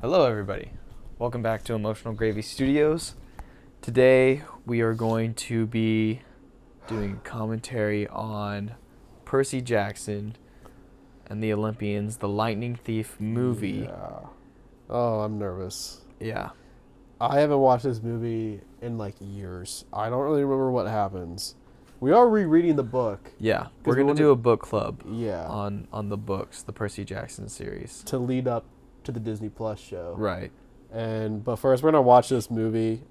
Hello, everybody. Welcome back to Emotional Gravy Studios. Today, we are going to be doing commentary on Percy Jackson and the Olympians, the Lightning Thief movie. Yeah. Oh, I'm nervous. Yeah. I haven't watched this movie in like years. I don't really remember what happens. We are rereading the book. Yeah. We're going to do a book club Yeah. on the books, the Percy Jackson series. To lead up to the Disney Plus show. Right. But first we're gonna watch this movie.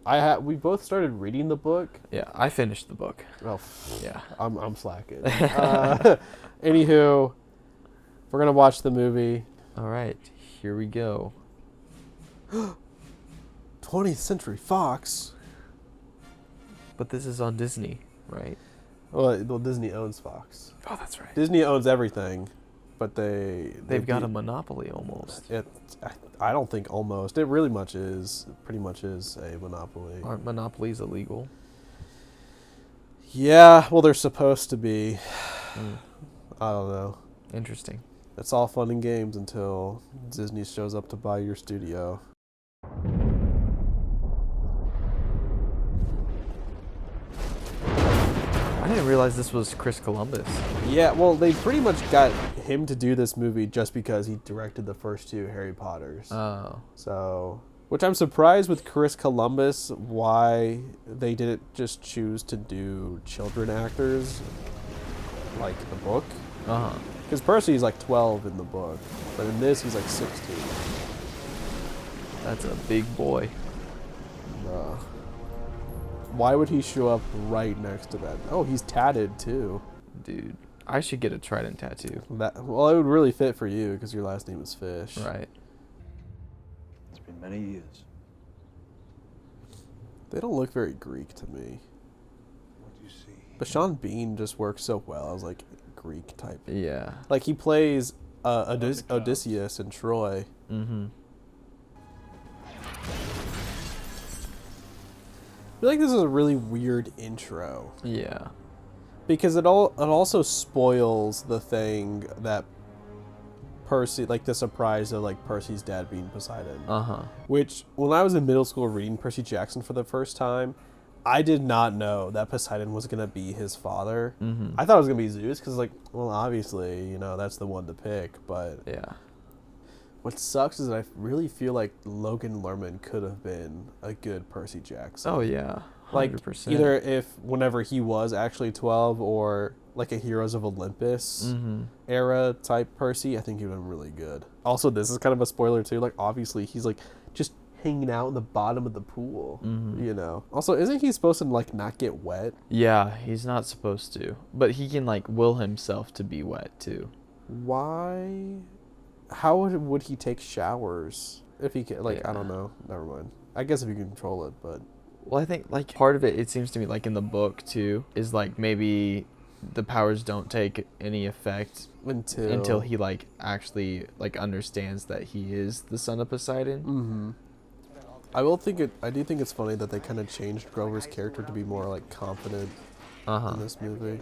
We both started reading the book. Yeah, I finished the book. Oh, yeah. I'm slacking. Anywho, we're gonna watch the movie. All right, here we go. 20th Century Fox. But this is on Disney, right? Well, Disney owns Fox. Oh, that's right. Disney owns everything, but they've got a monopoly almost. I don't think almost. It really pretty much is a monopoly. Aren't monopolies illegal? Yeah, well, they're supposed to be. I don't know. Interesting. It's all fun and games until Disney shows up to buy your studio. I didn't realize this was Chris Columbus. Yeah, well, they pretty much got him to do this movie just because he directed the first two Harry Potters. Oh. So, which I'm surprised with Chris Columbus why they didn't just choose to do children actors like the book. Uh-huh. Because Percy's like 12 in the book, but in this he's like 16. That's a big boy. Why would he show up right next to that? Oh, he's tatted too. Dude, I should get a trident tattoo. Well, it would really fit for you because your last name is Fish. Right. It's been many years. They don't look very Greek to me. What do you see? But Sean Bean just works so well as like Greek type. Yeah. Like he plays Odysseus in Troy. Mm-hmm. I feel like this is a really weird intro Yeah. because it also spoils the thing that Percy, like the surprise of like Percy's dad being Poseidon. Uh-huh. Which when I was in middle school reading Percy Jackson for the first time, I did not know that Poseidon was gonna be his father. Mm-hmm. I thought it was gonna be Zeus because like, well, obviously, that's the one to pick. But Yeah. what sucks is that I really feel like Logan Lerman could have been a good Percy Jackson. Oh, yeah. 100%. Like either whenever he was actually 12 or like a Heroes of Olympus era type Percy, I think he would have been really good. Also, this is kind of a spoiler too. Like obviously he's like just hanging out in the bottom of the pool, Also, isn't he supposed to like not get wet? Yeah, he's not supposed to. But he can like will himself to be wet too. Why? How would he take showers if he could? Like, Yeah. I don't know. Never mind. I guess if you can control it, but Well, I think like part of it seems to me like in the book too is like maybe the powers don't take any effect until he like actually like understands that he is the son of Poseidon. I do think it's funny that they kind of changed Grover's character to be more like confident in this movie.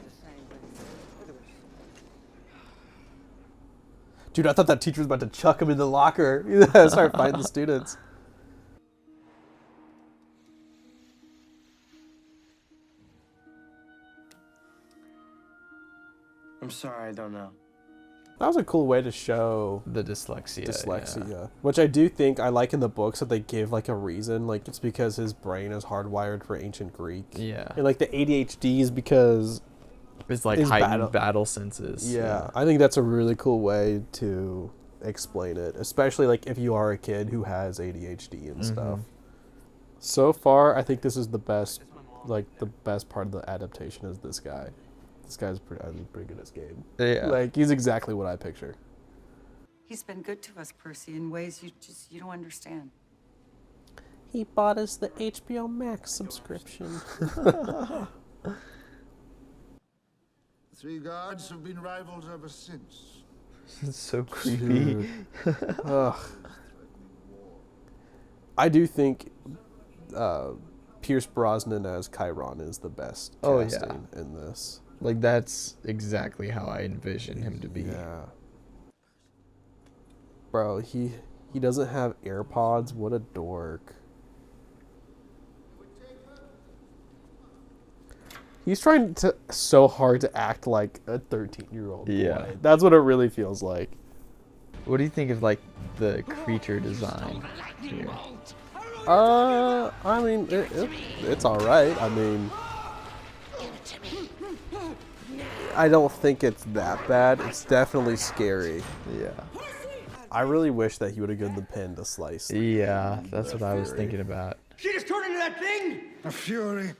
Dude, I thought that teacher was about to chuck him in the locker. Start fighting the students. I'm sorry, I don't know. That was a cool way to show The dyslexia. yeah. Which I do think I like in the books that they give like a reason. Like it's because his brain is hardwired for ancient Greek. Yeah. And like the ADHD is because It's like his heightened battle senses. Yeah, I think that's a really cool way to explain it, especially like if you are a kid who has ADHD and stuff. So far, I think this is the best part of the adaptation is this guy. This guy's pretty good at this game. Yeah. Like he's exactly what I picture. He's been good to us, Percy, in ways you don't understand. He bought us the HBO Max subscription. Three guards have been rivals ever since. It's so creepy. Ugh. I do think Pierce Brosnan as Chiron is the best casting in this. Like that's exactly how I envision him to be. Yeah. Bro, he He doesn't have AirPods. What a dork. He's trying so hard to act like a 13-year-old boy. Yeah. That's what it really feels like. What do you think of like the creature design here? I mean, it's all right. I mean, I don't think it's that bad. It's definitely scary. Yeah. I really wish that he would have given the pin to slice. Yeah, that's what I was thinking about. She just turned into that thing! A fury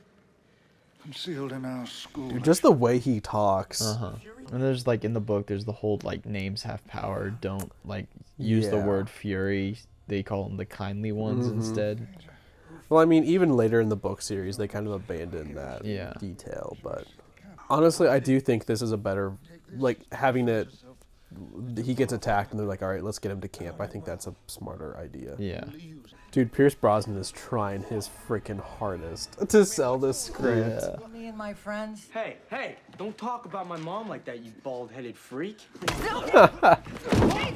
concealed in our school. Dude, just the way he talks. And there's like in the book, there's the whole like names have power. Don't like use the Yeah. word fury. They call them the kindly ones instead. Well, I mean, even later in the book series, they kind of abandoned that detail. But honestly, I do think this is a better, like, having it, he gets attacked and they're like, all right, let's get him to camp. I think that's a smarter idea. Yeah. Dude, Pierce Brosnan is trying his freaking hardest to sell this script. Yeah. Me and my friends. Hey, don't talk about my mom like that, you bald-headed freak. Hey,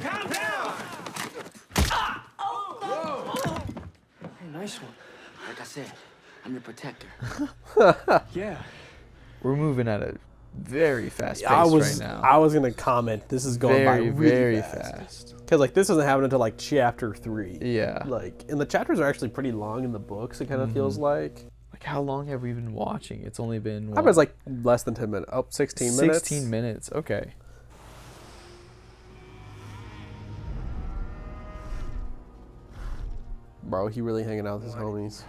calm down! Hey, nice one. Like I said, I'm your protector. Yeah. We're moving at a very fast pace I was right now. I was gonna comment. This is going by Very, really very fast. fast. Because like this doesn't happen until like chapter 3. Yeah. Like, and the chapters are actually pretty long in the books. It kind of feels like. Like how long have we been watching? It's only been I bet it's like less than 10 minutes. Oh, 16 minutes. 16 minutes. Okay. Bro, he really hanging out with his homies.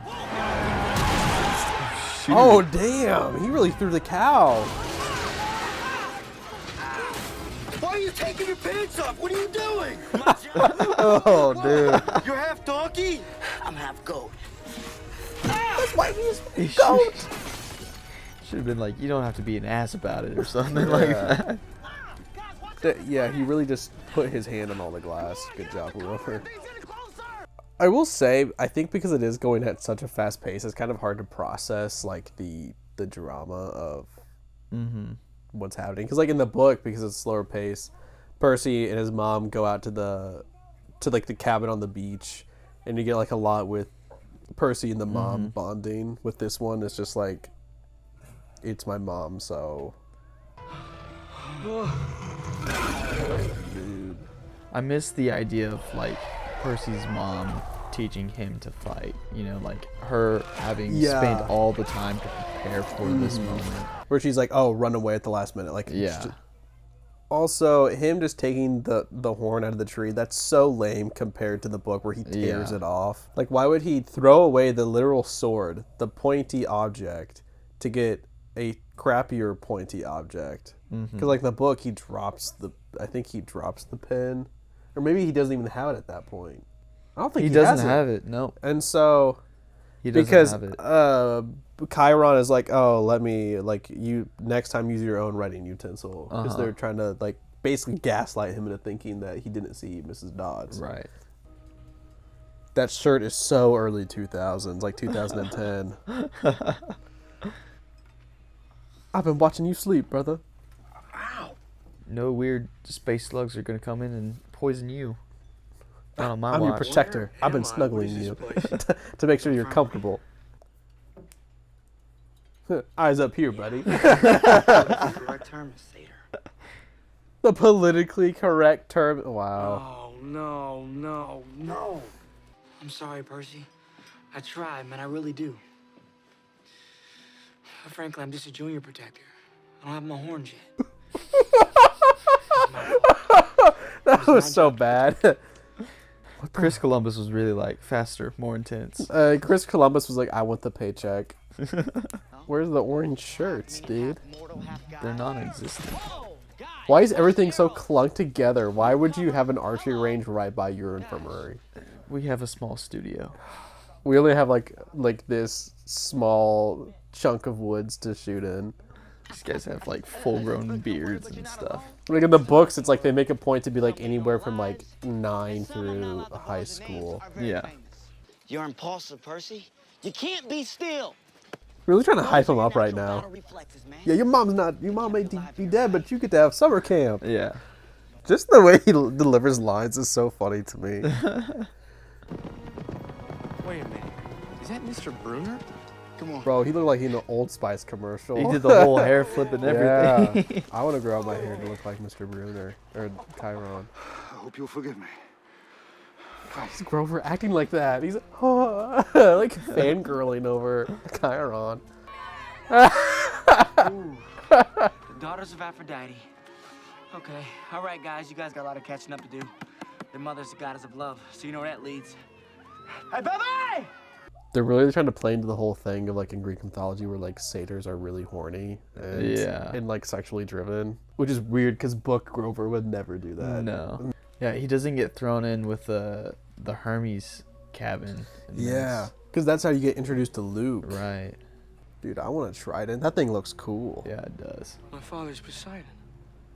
Oh damn! He really threw the cow. Why are you taking your pants off? What are you doing? Oh dude. You're half donkey? I'm half goat. That's why he's Should have been like, you don't have to be an ass about it or something like that. Yeah, he really just put his hand on all the glass. Good job, whoever. I will say, I think because it is going at such a fast pace, it's kind of hard to process like the drama of what's happening. Because like in the book, because it's slower pace, Percy and his mom go out to like the cabin on the beach, and you get like a lot with Percy and the mom bonding. With this one, it's just like, it's my mom, so. Dude. I miss the idea of like Percy's mom teaching him to fight. You know, like her having spent all the time to prepare for this moment. Where she's like, oh, run away at the last minute. Like, Yeah. Also, him just taking the horn out of the tree, that's so lame compared to the book where he tears Yeah. it off. Like, why would he throw away the literal sword, the pointy object, to get a crappier pointy object? Because, like, the book, I think he drops the pen. Or maybe he doesn't even have it at that point. I don't think He he doesn't has have it. No, And so, he doesn't because have it. Chiron is like, oh, let me, like, you next time use your own writing utensil, because they're trying to like basically gaslight him into thinking that he didn't see Mrs. Dodds. Right. That shirt is so early 2000s, like 2010. I've been watching you sleep, brother. No weird space slugs are gonna come in and poison you. Not on my I'm your watch. protector. I've been snuggling you to make sure you're comfortable. Eyes up here, buddy. The correct term is satyr. The politically correct term. Wow. Oh, no. I'm sorry, Percy. I tried, man, I really do. Frankly, I'm just a junior protector. I don't have my horns yet. That was so bad. Chris Columbus was really like faster, more intense. Chris Columbus was like, I want the paycheck. Where's the orange shirts, dude? They're non-existent. Why is everything so clunked together? Why would you have an archery range right by your infirmary? We have a small studio. We only have like this small chunk of woods to shoot in. These guys have like full-grown beards and stuff. Like in the books, it's like they make a point to be like anywhere from like 9 through high school. Yeah. You're impulsive, Percy. You can't be still. Really trying to hype him up right now. Yeah, your mom may be dead, but you get to have summer camp. Yeah. Just the way he delivers lines is so funny to me. Wait a minute. Is that Mr. Bruner? Come on. Bro, he looked like he in the Old Spice commercial. He did the whole hair flip and everything. Yeah. I want to grow out my hair to look like Mr. Bruner or Chiron. I hope you'll forgive me. He's Grover acting like that. He's like fangirling over Chiron. The daughters of Aphrodite. Okay, all right, guys. You guys got a lot of catching up to do. Their mother's the goddess of love, so you know where that leads. Hey, baby! They're really trying to play into the whole thing of like in Greek mythology where like satyrs are really horny and like sexually driven, which is weird because Book Grover would never do that. No. Yeah, he doesn't get thrown in with the Hermes cabin. Yeah, because that's how you get introduced to Luke. Right. Dude, I want a trident. That thing looks cool. Yeah, it does. My father's Poseidon.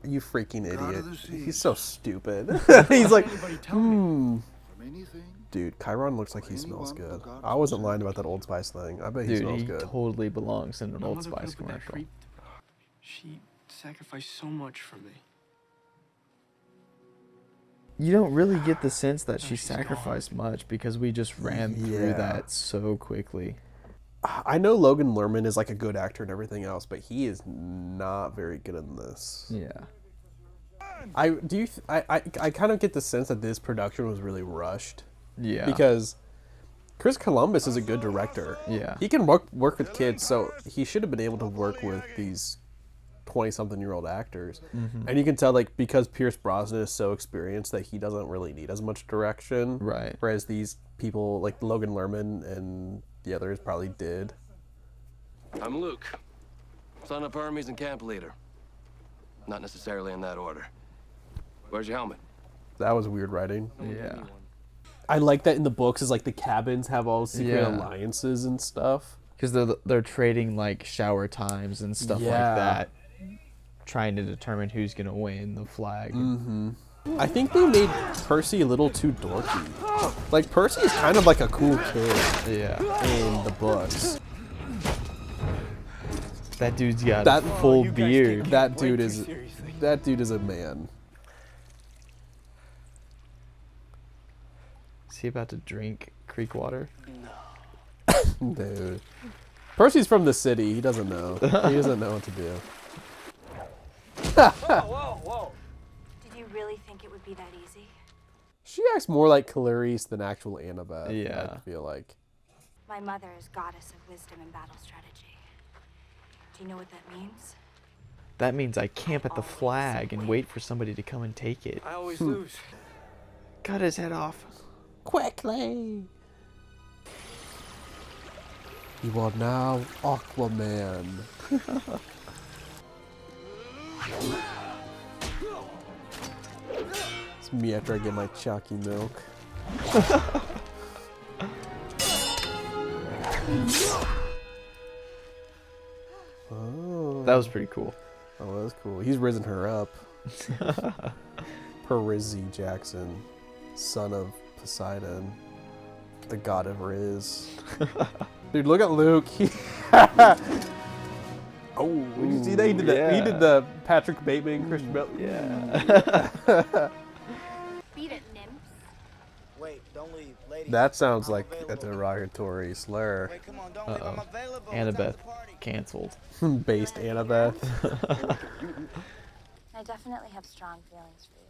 You freaking God idiot. of the seas. He's so stupid. He's like, From anything. Dude, Chiron looks like he smells good. I wasn't lying about that Old Spice thing. I bet he Dude, smells he good. totally belongs in an My Old mother Spice put up with that commercial. creep. She sacrificed so much for me. You don't really get the sense that she she's gone. sacrificed much because we just ran through Yeah. that so quickly. I know Logan Lerman is like a good actor and everything else, but he is not very good in this. Yeah. I kind of get the sense that this production was really rushed. Yeah. Because Chris Columbus is a good director. Yeah. He can work with kids, so he should have been able to work with these 20-something-year-old actors. Mm-hmm. And you can tell, like, because Pierce Brosnan is so experienced that he doesn't really need as much direction. Right. Whereas these people, like Logan Lerman and the others, probably did. I'm Luke, son of Hermes and camp leader. Not necessarily in that order. Where's your helmet? That was weird writing. Yeah. I like that in the books is like the cabins have all secret Yeah. alliances and stuff. Because they're trading like shower times and stuff Yeah. like that, trying to determine who's gonna win the flag. I think they made Percy a little too dorky. Like Percy is kind of like a cool kid Yeah. in the books. That dude's got That- a full you guys beard. take That way dude too is seriously. that dude is a man. Is he about to drink creek water? Dude. Percy's from the city. He doesn't know. He doesn't know what to do. Did you really think it would be that easy? She acts more like Clarice than actual Annabeth. Yeah. I feel like. My mother is goddess of wisdom and battle strategy. Do you know what that means? That means I camp at the flag and wait for somebody to come and take it. I always lose. Cut his head off. Quickly! You are now Aquaman. It's me after I get my chalky milk. Oh, That was pretty cool. oh, that's cool. He's risen her up. Perizzy Jackson, son of Poseidon, the god of Riz. Dude, look at Luke. Oh, did you see that? He did that. He Yeah. did the Patrick Bateman, Christian Bale. Yeah. Beat it, nymphs. Wait, don't leave, lady. That sounds I'm like a available. derogatory slur. Wait, come on, don't leave. I'm Uh-oh. available. Annabeth Time to party. canceled. Based Annabeth. I definitely have strong feelings for you.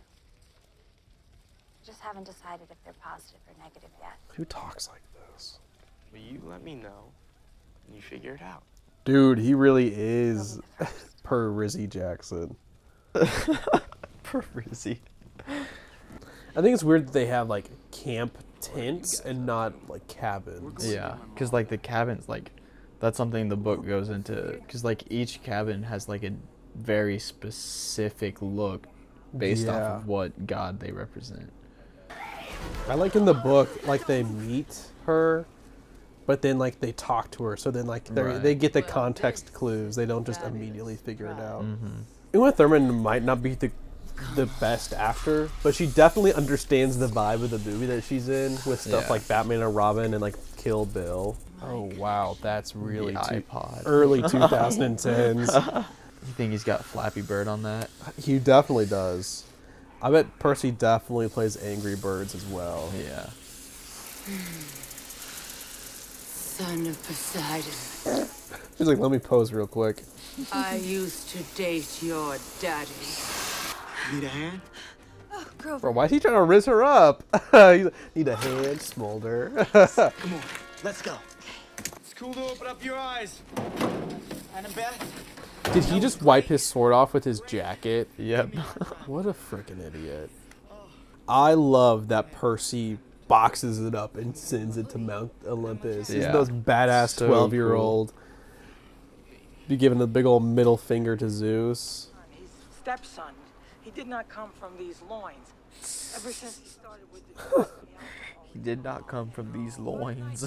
Just haven't decided if they're positive or negative yet. Who talks like this? Well, you let me know, and you figure it out. Dude, he really is Perizzy Jackson. Perizzy. I think it's weird that they have like camp tents and not like cabins. Yeah, because like the cabins, like that's something the book goes into. Because like each cabin has like a very specific look based off Yeah. of what god they represent. I like in the book, like they meet her, but then like they talk to her, so then like Right. they get the context clues. They don't just immediately figure it out. Mm-hmm. Uma Thurman might not be the best actor, but she definitely understands the vibe of the movie that she's in with stuff Yeah. like Batman and Robin and like Kill Bill. Oh wow, that's really The too iPod. early 2010s. You think he's got Flappy Bird on that? He definitely does. I bet Percy definitely plays Angry Birds as well. Yeah. Son of Poseidon. He's like, let me pose real quick. I used to date your daddy. Need a hand? Oh, Grover. Bro, why is he trying to riz her up? He's like, need a hand, Smolder. Come on, let's go. It's cool to open up your eyes. Annabeth? Did he just wipe his sword off with his jacket? Yep. What a freaking idiot. I love that Percy boxes it up and sends it to Mount Olympus. He's Yeah. those badass So 12-year-old. Be giving a big old middle finger to Zeus. His stepson, he did not come from these loins. Ever since he started with the He did not come from these loins.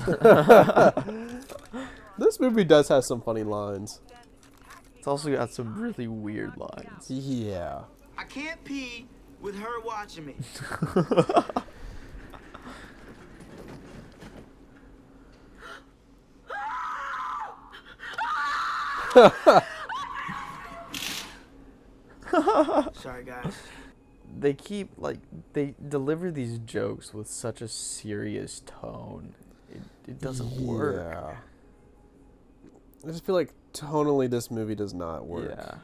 This movie does have some funny lines. It's also got some really weird lines. Yeah. I can't pee with her watching me. Sorry, guys. They keep, like, they deliver these jokes with such a serious tone. It doesn't work. Yeah. I just feel like tonally this movie does not work. Yeah.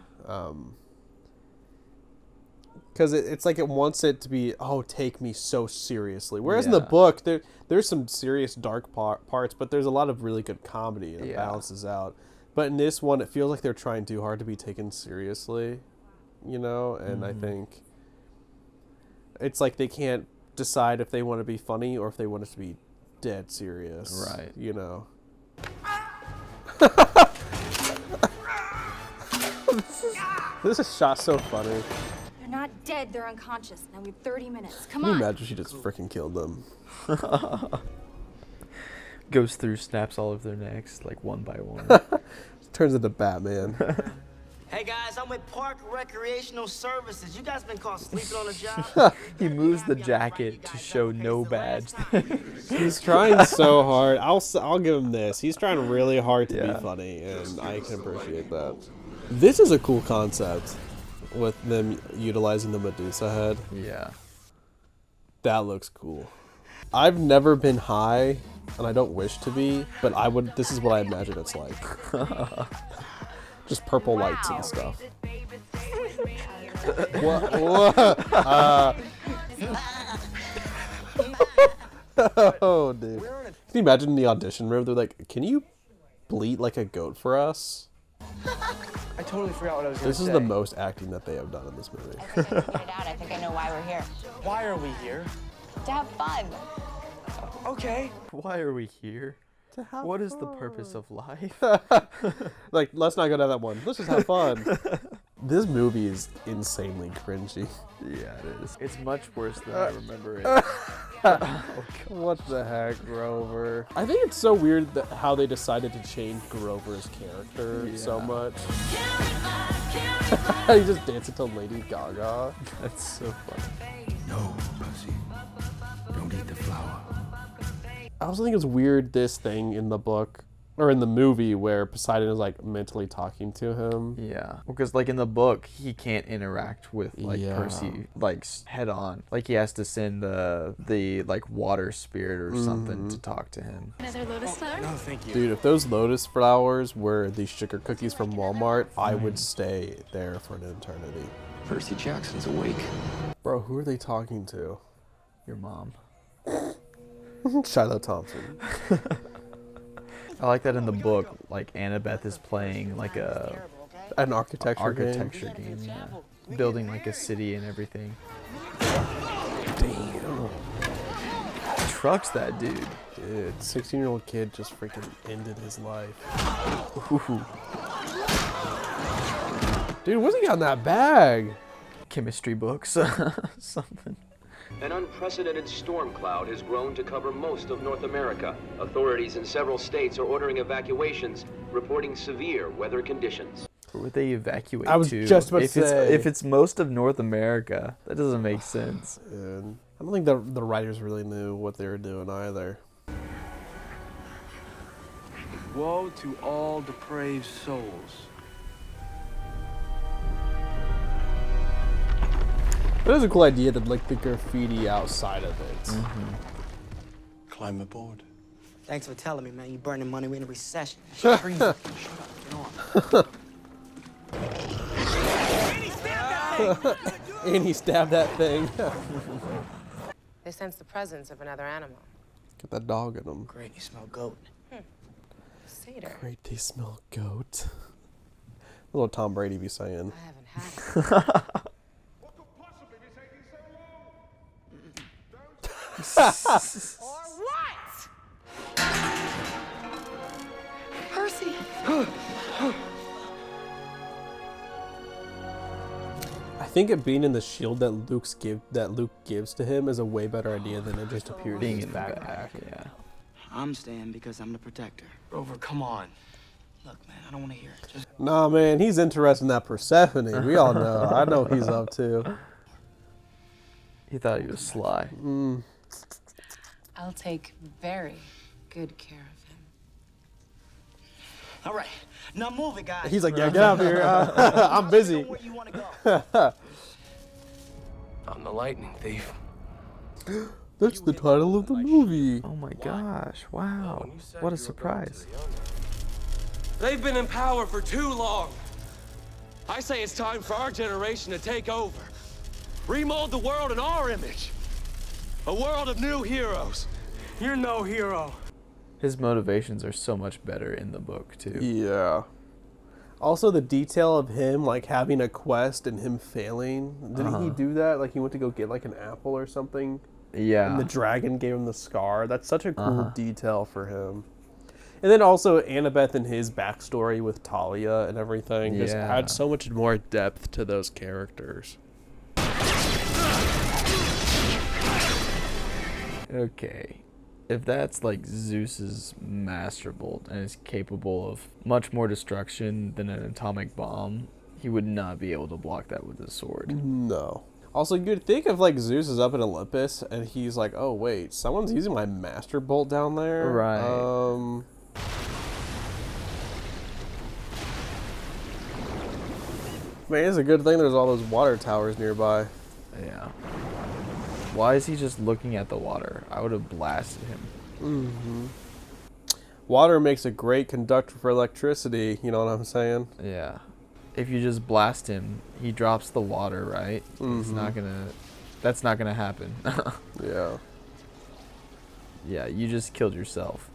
Because it's like it wants it to be, oh, take me so seriously. Whereas in the Yeah. book, there's some serious dark parts, but there's a lot of really good comedy and it Yeah. balances out. But in this one, it feels like they're trying too hard to be taken seriously, you know? And I think it's like they can't decide if they want to be funny or if they want it to be dead serious. Right. You know? This is shot so funny. They're not dead, they're unconscious. Now we have 30 minutes. Come Can you on. imagine she just freaking killed them? Goes through, snaps all of their necks, like, one by one. Turns into Batman. Hey guys, I'm with Park Recreational Services. You guys been caught sleeping on the job? He moves the jacket to show no badge. He's trying so hard. I'll give him this. He's trying really hard to Yeah. be funny, and I can appreciate that. This is a cool concept with them utilizing the Medusa head. Yeah. That looks cool. I've never been high, and I don't wish to be, but I would. This is what I imagine it's like. Just purple lights and stuff. Oh, dude. Can you imagine in the audition room? They're like, "Can you bleat like a goat for us?" I totally forgot what I was This is the most acting that they have done in this movie. I think I figured it out. I think I know why we're here. Why are we here? To have fun. Okay. Why are we here? What is the purpose of life? Like, let's not go down that one. Let's just have fun. This movie is insanely cringy. Yeah, it is. It's much worse than I remember it. What the heck, Grover? I think it's so weird that how they decided to change Grover's character so Yeah. much. He just dancing to Lady Gaga. That's so funny. No, Percy. Don't eat the flower. I also think it's weird this thing in the book or in the movie where Poseidon is like mentally talking to him. Yeah, because like in the book, he can't interact with like Yeah. Percy like head on. Like he has to send the like water spirit or something to talk to him. Another lotus flower? No, thank you. Dude, if those lotus flowers were these sugar cookies from Walmart, I would stay there for an eternity. Percy Jackson's awake. Bro, who are they talking to? Your mom. Shiloh Thompson. I like that in the book. Like Annabeth is playing like An architecture game. architecture game, yeah. Building like a city and everything. Damn. Trucks that dude. Dude, 16-year-old kid just freaking ended his life. Ooh. Dude, what's he got in that bag? Chemistry books, something. An unprecedented storm cloud has grown to cover most of North America. Authorities in several states are ordering evacuations, reporting severe weather conditions. Where would they evacuate I was to? just about to if say. if it's most of North America, that doesn't make sense. And I don't think the writers really knew what they were doing either. Woe to all depraved souls. It is a cool idea that like the graffiti outside of it. Climb aboard. Thanks for telling me, man. You burning money. We're in a recession. And he stabbed that thing. They sense the presence of another animal. Get that dog in him. Great, you smell goat. Satyr. Great, they smell goat. What will Tom Brady be saying? I haven't had it. Or what? Percy! I think it being in the shield that Luke gives to him is a way better idea than it just appearing Being in his in the backpack. back, yeah. I'm staying because I'm the protector. Rover, come on. Look, man, I don't want to hear it. Just Nah, man, he's interested in that Persephone. We all know. I know what he's up to. He thought he was sly. I'll take very good care of him. all right. Now move it, guys. He's like, yeah, get out of here. I'm busy. Where you want to go? I'm the lightning thief. That's the title of the movie. Oh my gosh! Wow! What a surprise! They've been in power for too long. I say it's time for our generation to take over. Remold the world in our image. A world of new heroes. You're no hero. His motivations are so much better in the book too. Yeah. Also, the detail of him like having a quest and him failing. Didn't he do that? Like he went to go get like an apple or something. Yeah. And the dragon gave him the scar. That's such a cool detail for him. And then also Annabeth and his backstory with Talia and everything just adds so much more depth to those characters. Okay. If that's like Zeus's master bolt and is capable of much more destruction than an atomic bomb, he would not be able to block that with his sword. No. Also, you'd think if like Zeus is up in Olympus and he's like, oh wait, someone's using my master bolt down there? Right. Man, it's a good thing there's all those water towers nearby. Yeah. Why is he just looking at the water? I would have blasted him. Water makes a great conductor for electricity, you know what I'm saying? Yeah. If you just blast him, he drops the water, right? It's not gonna... That's not gonna happen. Yeah. Yeah, you just killed yourself.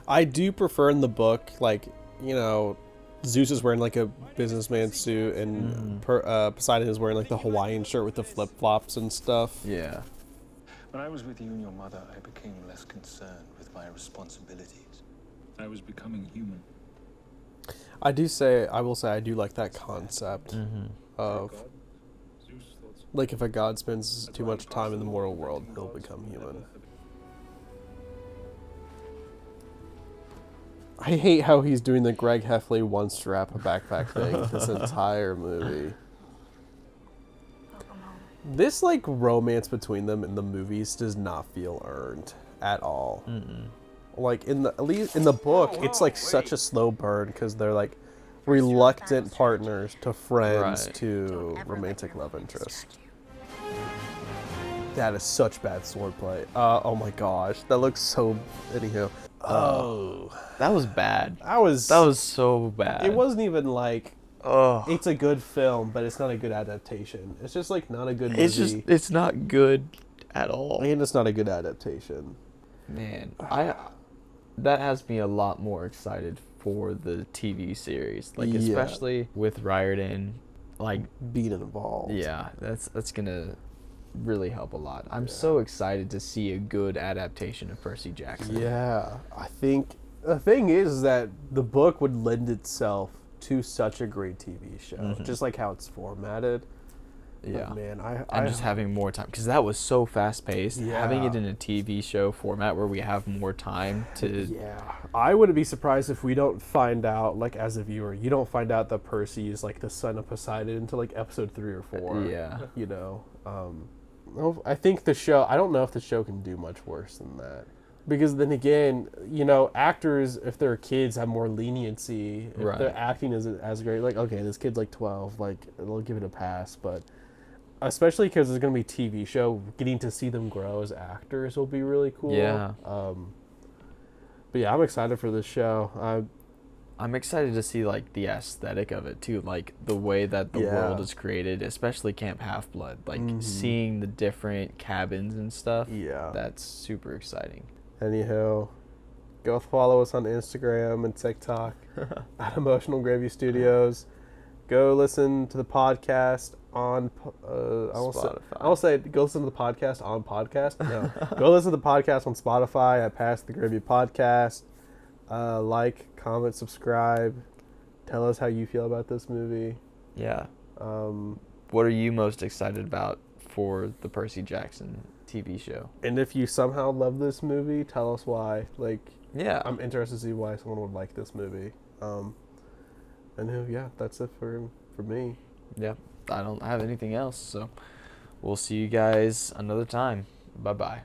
I do prefer in the book, like, you know, Zeus is wearing like a businessman suit and Poseidon is wearing like the Hawaiian shirt with the flip-flops and stuff. Yeah. When I was with you and your mother, I became less concerned with my responsibilities. I was becoming human. I will say I do like that concept of like if a god spends too much time in the mortal world, he'll become human. I hate how he's doing the Greg Heffley one strap a backpack thing this entire movie. This like romance between them in the movies does not feel earned at all. Like at least in the book, it's like such a slow burn because they're like reluctant partners to friends to romantic love interest. That is such bad swordplay. Oh my gosh, that looks so. Anyhow, that was bad. That was so bad. It wasn't even like. It's a good film, but it's not a good adaptation. It's just like not a good movie. It's not good at all. And it's not a good adaptation. Man, that has me a lot more excited for the TV series. Like especially with Riordan, like being involved. Yeah, that's gonna really help a lot. I'm so excited to see a good adaptation of Percy Jackson. Yeah, I think the thing is that the book would lend itself to such a great TV show, just like how it's formatted. Yeah, but man, I'm just having more time because that was so fast paced. Yeah. Having it in a TV show format where we have more time to. Yeah, I wouldn't be surprised if we don't find out, like as a viewer, you don't find out that Percy is like the son of Poseidon until like episode 3 or 4. Yeah, you know. I think the show. I don't know if the show can do much worse than that. Because then again, you know, actors, if they're kids, have more leniency. If their acting isn't as great, like, okay, this kid's like 12, like, they'll give it a pass. But especially because it's going to be a TV show, getting to see them grow as actors will be really cool. Yeah. But yeah, I'm excited for this show. I'm excited to see like the aesthetic of it too, like the way that the world is created, especially Camp Half-Blood. Like seeing the different cabins and stuff. Yeah. That's super exciting. Anyhow, go follow us on Instagram and TikTok at Emotional Gravy Studios. Go listen to the podcast on Spotify. I will say go listen to the podcast on podcast. No, go listen to the podcast on Spotify at Pass the Gravy Podcast. Like, comment, subscribe. Tell us how you feel about this movie. Yeah. What are you most excited about for the Percy Jackson TV show? And if you somehow love this movie, tell us why. Like, yeah, I'm interested to see why someone would like this movie. And yeah, that's it for me. Yeah, I don't have anything else, so we'll see you guys another time. Bye-bye.